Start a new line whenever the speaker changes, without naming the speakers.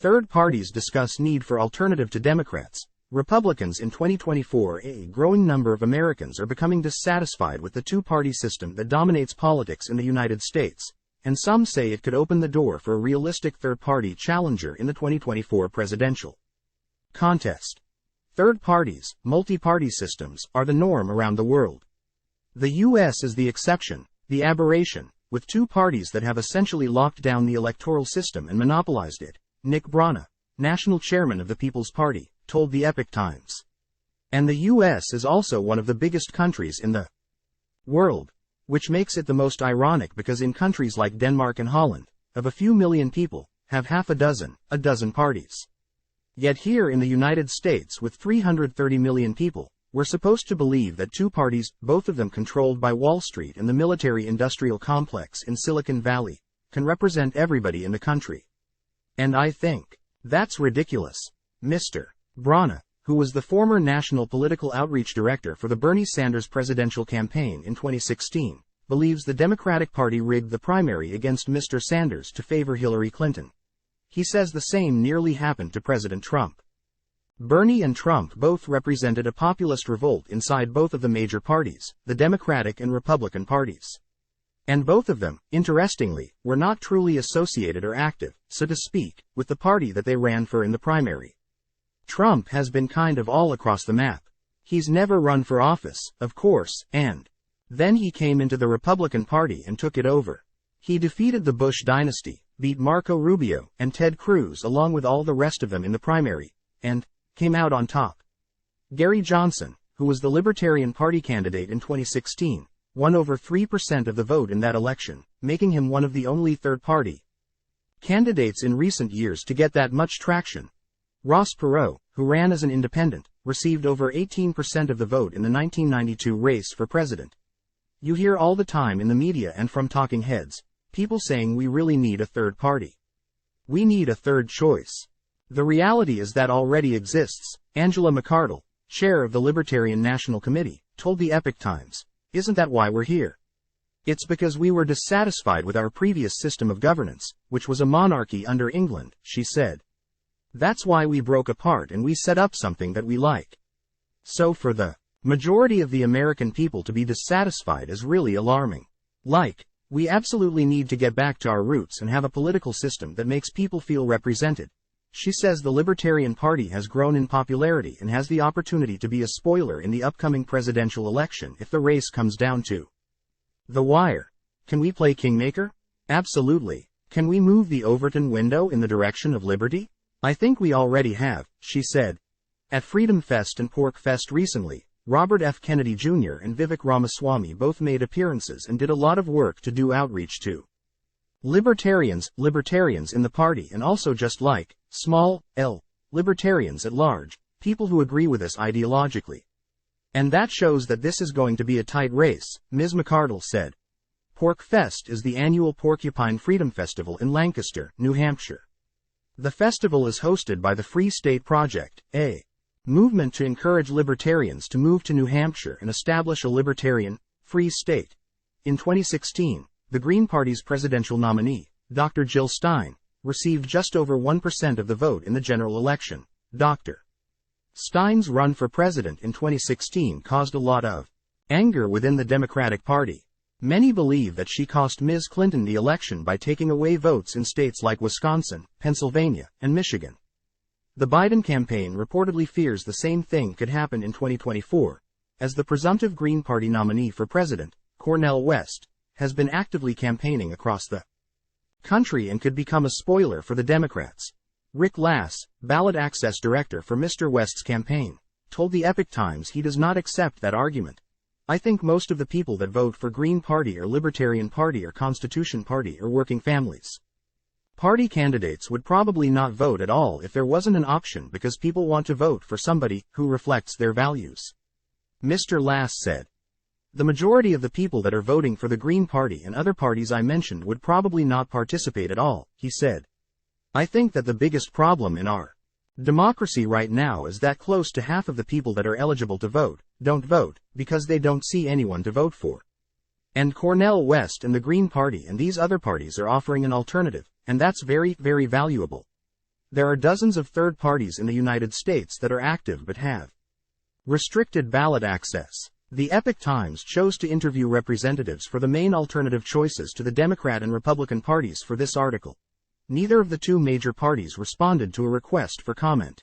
Third parties discuss need for alternative to Democrats. Republicans in 2024. A growing number of Americans are becoming dissatisfied with the two-party system that dominates politics in the United States, and some say it could open the door for a realistic third-party challenger in the 2024 presidential contest. Third parties, multi-party systems, are the norm around the world. The U.S. is the exception, the aberration, with two parties that have essentially locked down the electoral system and monopolized it. Nick Brana, national chairman of the People's Party, told the Epoch Times. And the U.S. is also one of the biggest countries in the world, which makes it the most ironic because in countries like Denmark and Holland, of a few million people, have a dozen parties. Yet here in the United States with 330 million people, we're supposed to believe that two parties, both of them controlled by Wall Street and the military-industrial complex in Silicon Valley, can represent everybody in the country. And I think that's ridiculous. Mr. Brana, who was the former national political outreach director for the Bernie Sanders presidential campaign in 2016, believes the Democratic Party rigged the primary against Mr. Sanders to favor Hillary Clinton. He says the same nearly happened to President Trump. Bernie and Trump both represented a populist revolt inside both of the major parties, the Democratic and Republican parties. And both of them, interestingly, were not truly associated or active, so to speak, with the party that they ran for in the primary. Trump has been kind of all across the map. He's never run for office, of course, and then he came into the Republican Party and took it over. He defeated the Bush dynasty, beat Marco Rubio and Ted Cruz along with all the rest of them in the primary, and came out on top. Gary Johnson, who was the Libertarian Party candidate in 2016, won over 3% of the vote in that election, making him one of the only third-party candidates in recent years to get that much traction. Ross Perot, who ran as an independent, received over 18% of the vote in the 1992 race for president. You hear all the time in the media and from talking heads, people saying we really need a third party. We need a third choice. The reality is that already exists. Angela McArdle, chair of the Libertarian National Committee, told the Epoch Times. Isn't that why we're here? It's because we were dissatisfied with our previous system of governance, which was a monarchy under England, she said. That's why we broke apart and we set up something that we like. So for the majority of the American people to be dissatisfied is really alarming. We absolutely need to get back to our roots and have a political system that makes people feel represented. She says the Libertarian Party has grown in popularity and has the opportunity to be a spoiler in the upcoming presidential election if the race comes down to the wire. Can we play kingmaker? Absolutely. Can we move the Overton window in the direction of liberty? I think we already have, she said. At Freedom Fest and Pork Fest recently, Robert F. Kennedy Jr. and Vivek Ramaswamy both made appearances and did a lot of work to do outreach to libertarians in the party and also just small l, libertarians at large, people who agree with us ideologically. And that shows that this is going to be a tight race, Ms. McArdle said. Pork Fest is the annual Porcupine Freedom Festival in Lancaster, New Hampshire. The festival is hosted by the Free State Project, a movement to encourage libertarians to move to New Hampshire and establish a libertarian, free state. In 2016, the Green Party's presidential nominee, Dr. Jill Stein, received just over 1% of the vote in the general election. Dr. Stein's run for president in 2016 caused a lot of anger within the Democratic Party. Many believe that she cost Ms. Clinton the election by taking away votes in states like Wisconsin, Pennsylvania, and Michigan. The Biden campaign reportedly fears the same thing could happen in 2024, as the presumptive Green Party nominee for president, Cornel West, has been actively campaigning across the country and could become a spoiler for the Democrats. Rick Lass, ballot access director for Mr. West's campaign, told the Epoch Times he does not accept that argument. I think most of the people that vote for Green Party or Libertarian Party or Constitution Party or working families. Party candidates would probably not vote at all if there wasn't an option because people want to vote for somebody who reflects their values. Mr. Lass said. The majority of the people that are voting for the Green Party and other parties I mentioned would probably not participate at all, he said. I think that the biggest problem in our democracy right now is that close to half of the people that are eligible to vote don't vote because they don't see anyone to vote for. And Cornel West and the Green Party and these other parties are offering an alternative, and that's very, very valuable. There are dozens of third parties in the United States that are active but have restricted ballot access. The Epoch Times chose to interview representatives for the main alternative choices to the Democrat and Republican parties for this article. Neither of the two major parties responded to a request for comment.